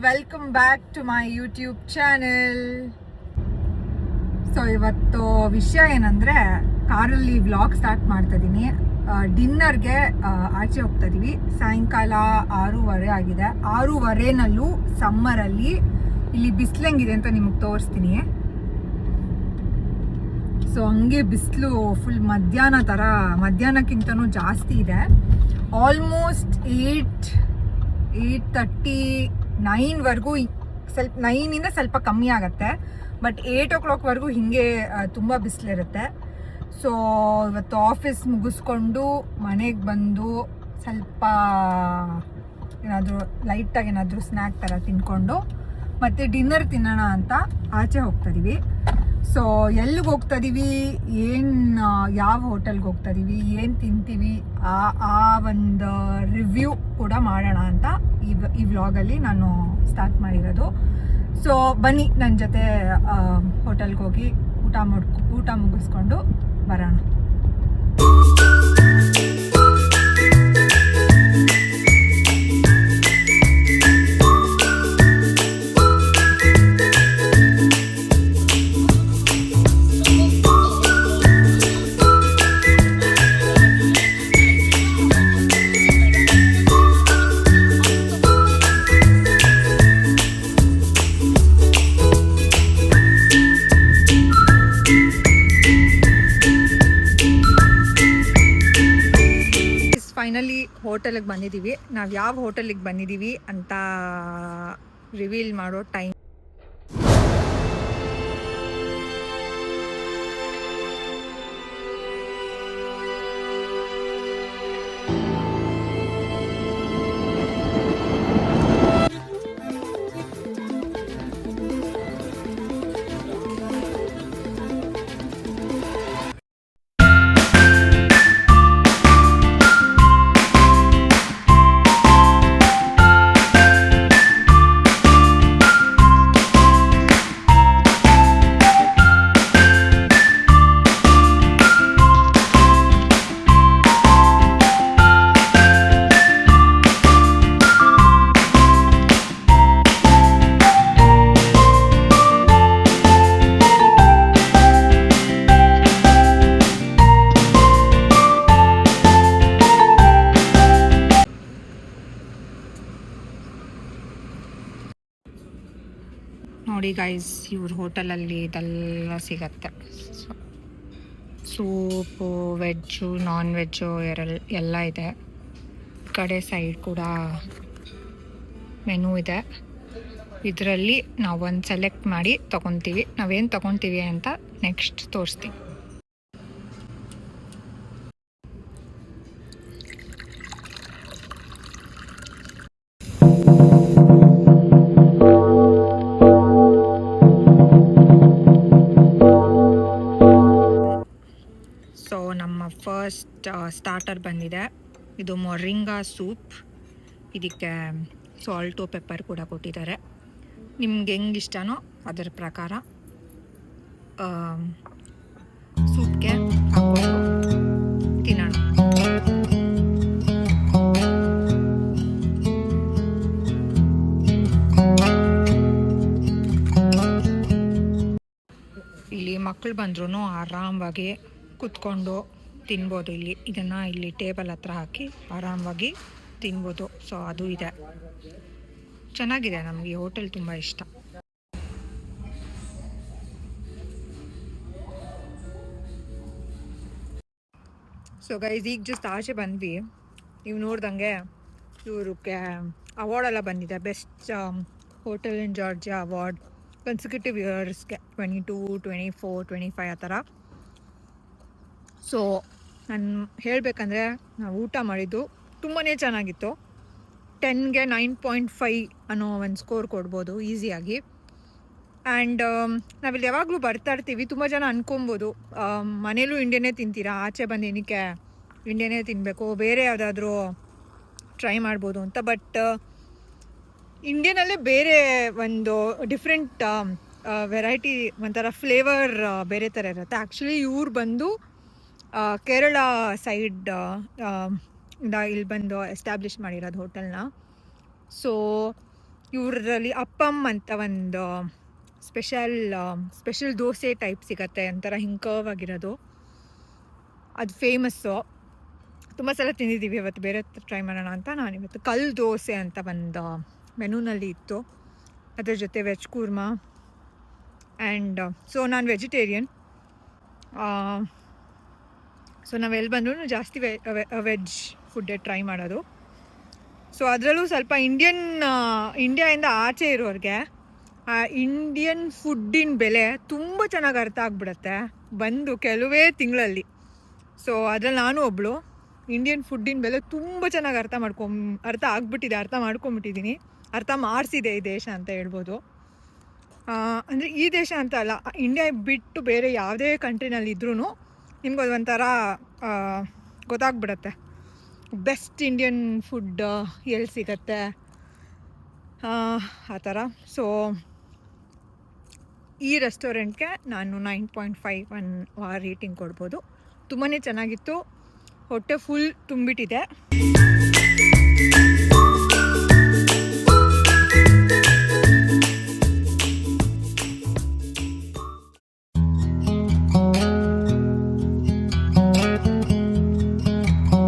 Welcome back to my YouTube channel. So ಇವತ್ತು ವಿಷಯ ಏನಂದರೆ, ಕಾರಲ್ಲಿ ವ್ಲಾಗ್ ಸ್ಟಾರ್ಟ್ ಮಾಡ್ತಾ ಇದ್ದೀನಿ. ಡಿನ್ನರ್ಗೆ ಆಚೆ ಹೋಗ್ತಾ ಇದ್ದೀವಿ. ಸಾಯಂಕಾಲ 6:30 ಆಗಿದೆ. 6:30ನಲ್ಲೂ ಸಮ್ಮರಲ್ಲಿ ಇಲ್ಲಿ ಬಿಸಿಲಂಗಿದೆ ಅಂತ ನಿಮಗೆ ತೋರಿಸ್ತೀನಿ. ಸೊ ಹಂಗೆ ಬಿಸಿಲು ಫುಲ್ ಮಧ್ಯಾಹ್ನ ಥರ, ಮಧ್ಯಾಹ್ನಕ್ಕಿಂತನೂ ಜಾಸ್ತಿ ಇದೆ. ಆಲ್ಮೋಸ್ಟ್ 8:30-9ವರೆಗೂ ಸ್ವಲ್ಪ 9ಇಂದ ಸ್ವಲ್ಪ ಕಮ್ಮಿ ಆಗುತ್ತೆ. ಬಟ್ 8 o'clockವರೆಗೂ ಹೀಗೆ ತುಂಬ ಬಿಸಿಲಿರುತ್ತೆ. ಸೊ ಇವತ್ತು ಆಫೀಸ್ ಮುಗಿಸ್ಕೊಂಡು ಮನೆಗೆ ಬಂದು ಸ್ವಲ್ಪ ಏನಾದರೂ ಲೈಟಾಗಿ ಏನಾದರೂ ಸ್ನ್ಯಾಕ್ ಥರ ತಿನ್ಕೊಂಡು ಮತ್ತು ಡಿನ್ನರ್ ತಿನ್ನೋಣ ಅಂತ ಆಚೆ ಹೋಗ್ತಾಯಿದ್ದೀವಿ. ಸೊ ಎಲ್ಲಿಗೆ ಹೋಗ್ತಾಯಿದ್ದೀವಿ, ಯಾವ ಹೋಟೆಲ್ಗೆ ಹೋಗ್ತಾಯಿದ್ದೀವಿ, ಏನು ತಿಂತೀವಿ, ಆ ಒಂದು ರಿವ್ಯೂ ಕೂಡ ಮಾಡೋಣ ಅಂತ ಈ ವ್ಲಾಗಲ್ಲಿ ನಾನು ಸ್ಟಾರ್ಟ್ ಮಾಡಿರೋದು. ಸೊ ಬನ್ನಿ ನನ್ನ ಜೊತೆ ಹೋಟೆಲ್ಗೆ ಹೋಗಿ ಊಟ ಮುಗಿಸ್ಕೊಂಡು ಬರೋಣ. ಫೈನಲಿ ಹೋಟೆಲಿಗೆ ಬಂದಿದ್ದೀವಿ. ನಾವು ಯಾವ ಹೋಟೆಲಿಗೆ ಬಂದಿದ್ದೀವಿ ಅಂತ ರಿವೀಲ್ ಮಾಡೋ ಟೈಮ್. ನೋಡಿ ಗೈಸ್, ಇವ್ರ ಹೋಟೆಲಲ್ಲಿ ಇದೆಲ್ಲ ಸಿಗತ್ತೆ. ಸೂಪು, ವೆಜ್ಜು, ನಾನ್ ವೆಜ್ಜು ಎಲ್ಲ ಇದೆ. ಈ ಕಡೆ ಸೈಡ್ ಕೂಡ ಮೆನು ಇದೆ. ಇದರಲ್ಲಿ ನಾವು ಒಂದು ಸೆಲೆಕ್ಟ್ ಮಾಡಿ ತೊಗೊತೀವಿ. ನಾವೇನು ತೊಗೊತೀವಿ ಅಂತ ನೆಕ್ಸ್ಟ್ ತೋರಿಸ್ತೀವಿ. ಸೊ ನಮ್ಮ ಫಸ್ಟ್ ಸ್ಟಾರ್ಟರ್ ಬಂದಿದೆ. ಇದು ಮೊರಿಂಗಾ ಸೂಪ್. ಇದಕ್ಕೆ ಸಾಲ್ಟು ಪೆಪ್ಪರ್ ಕೂಡ ಕೊಟ್ಟಿದ್ದಾರೆ. ನಿಮ್ಗೆ ಹೆಂಗೆ ಇಷ್ಟನೋ ಅದರ ಪ್ರಕಾರ ಸೂಪ್ಗೆ ಹಾಕೊಂಡು ತಿನ್ನೋಣ. ಇಲ್ಲಿ ಮಕ್ಕಳು ಬಂದ್ರೂ ಆರಾಮವಾಗಿ ಕೂತ್ಕೊಂಡು ತಿನ್ಬೋದು. ಇಲ್ಲಿ ಟೇಬಲ್ ಹತ್ರ ಹಾಕಿ ಆರಾಮವಾಗಿ ತಿನ್ಬೋದು. ಸೊ ಅದು ಇದೆ, ಚೆನ್ನಾಗಿದೆ. ನಮಗೆ ಈ ಹೋಟೆಲ್ ತುಂಬ ಇಷ್ಟ. ಸೊ ಗೈಸ್, ಈಗ ಜಸ್ಟ್ ಆಚೆ ಬಂದ್ವಿ. ನೀವು ನೋಡ್ದಂಗೆ ಇವ್ರಿಗೆ ಅವಾರ್ಡ್ ಎಲ್ಲ ಬಂದಿದೆ. Best hotel in Georgia award consecutive ಇಯರ್ಸ್ಗೆ 22, 24, 25 ಆ ಥರ. ಸೊ ನಾನು ಹೇಳಬೇಕಂದ್ರೆ ನಾವು ಊಟ ಮಾಡಿದ್ದು ತುಂಬಾ ಚೆನ್ನಾಗಿತ್ತು. 10ಗೆ 9.5 ಅನ್ನೋ ಒಂದು ಸ್ಕೋರ್ ಕೊಡ್ಬೋದು ಈಸಿಯಾಗಿ. ಆ್ಯಂಡ್ ನಾವಿಲ್ಲಿ ಯಾವಾಗಲೂ ಬರ್ತಾ ಇರ್ತೀವಿ. ತುಂಬ ಜನ ಅನ್ಕೊಬೋದು ಮನೇಲೂ ಇಂಡಿಯನ್ನೇ ತಿಂತೀರಾ, ಆಚೆ ಬಂದು ಏನಕ್ಕೆ ಇಂಡಿಯನ್ನೇ ತಿನ್ನಬೇಕು, ಬೇರೆ ಯಾವುದಾದ್ರೂ ಟ್ರೈ ಮಾಡ್ಬೋದು ಅಂತ. ಬಟ್ ಇಂಡಿಯನಲ್ಲೇ ಬೇರೆ ಒಂದು ಡಿಫ್ರೆಂಟ್ ವೆರೈಟಿ, ಒಂಥರ ಫ್ಲೇವರ್ ಬೇರೆ ಥರ ಇರುತ್ತೆ. ಆ್ಯಕ್ಚುಲಿ ಇವ್ರು ಬಂದು ಕೇರಳ ಸೈಡ್ ಇಲ್ಲಿ ಬಂದು ಎಸ್ಟಾಬ್ಲಿಷ್ ಮಾಡಿರೋದು ಹೋಟೆಲ್ನ. ಸೊ ಇವ್ರದ್ರಲ್ಲಿ ಅಪ್ಪಮ್ ಅಂತ ಒಂದು ಸ್ಪೆಷಲ್ ದೋಸೆ ಟೈಪ್ ಸಿಗತ್ತೆ, ಒಂಥರ ಹಿಂಗೆ ಕರ್ವ್ ಆಗಿರೋದು. ಅದು ಫೇಮಸ್ಸು, ತುಂಬ ಸಲ ತಿಂದಿದ್ದೀವಿ. ಇವತ್ತು ಬೇರೆ ಟ್ರೈ ಮಾಡೋಣ ಅಂತ ನಾನಿವತ್ತು ಕಲ್ಲು ದೋಸೆ ಅಂತ ಒಂದು ಮೆನುನಲ್ಲಿ ಇತ್ತು, ಅದ್ರ ಜೊತೆ ವೆಜ್ ಕೂರ್ಮಾ. ಆ್ಯಂಡ್ ಸೊ ನಾನು ವೆಜಿಟೇರಿಯನ್, ಸೊ ನಾವೆಲ್ಲಿ ಬಂದರೂ ಜಾಸ್ತಿ ವೆಜ್ ಫುಡ್ಡೇ ಟ್ರೈ ಮಾಡೋದು. ಸೊ ಅದರಲ್ಲೂ ಸ್ವಲ್ಪ ಇಂಡಿಯಾಯಿಂದ ಆಚೆ ಇರೋರಿಗೆ ಆ ಇಂಡಿಯನ್ ಫುಡ್ಡಿನ ಬೆಲೆ ತುಂಬ ಚೆನ್ನಾಗಿ ಅರ್ಥ ಆಗ್ಬಿಡುತ್ತೆ ಬಂದು ಕೆಲವೇ ತಿಂಗಳಲ್ಲಿ. ಸೊ ಅದರಲ್ಲಿ ನಾನು ಒಬ್ಬಳು. ಇಂಡಿಯನ್ ಫುಡ್ಡಿನ ಬೆಲೆ ತುಂಬ ಚೆನ್ನಾಗಿ ಅರ್ಥ ಆಗ್ಬಿಟ್ಟಿದೆ, ಅರ್ಥ ಮಾಡ್ಕೊಂಬಿಟ್ಟಿದ್ದೀನಿ, ಅರ್ಥ ಮಾಡಿಸಿದೆ ಈ ದೇಶ ಅಂತ ಹೇಳ್ಬೋದು. ಅಂದರೆ ಈ ದೇಶ ಅಂತ ಅಲ್ಲ, ಇಂಡಿಯಾ ಬಿಟ್ಟು ಬೇರೆ ಯಾವುದೇ ಕಂಟ್ರಿನಲ್ಲಿ ಇದ್ರೂ ನಿಮ್ಗೆ ಅದೊಂಥರ ಗೊತ್ತಾಗ್ಬಿಡತ್ತೆ ಬೆಸ್ಟ್ ಇಂಡಿಯನ್ ಫುಡ್ ಎಲ್ಲಿ ಸಿಗತ್ತೆ ಆ ಥರ. ಸೊ ಈ ರೆಸ್ಟೋರೆಂಟ್ಗೆ ನಾನು 9.51 ರೇಟಿಂಗ್ ಕೊಡ್ಬೋದು. ತುಂಬಾ ಚೆನ್ನಾಗಿತ್ತು, ಹೊಟ್ಟೆ ಫುಲ್ ತುಂಬಿಟ್ಟಿದೆ.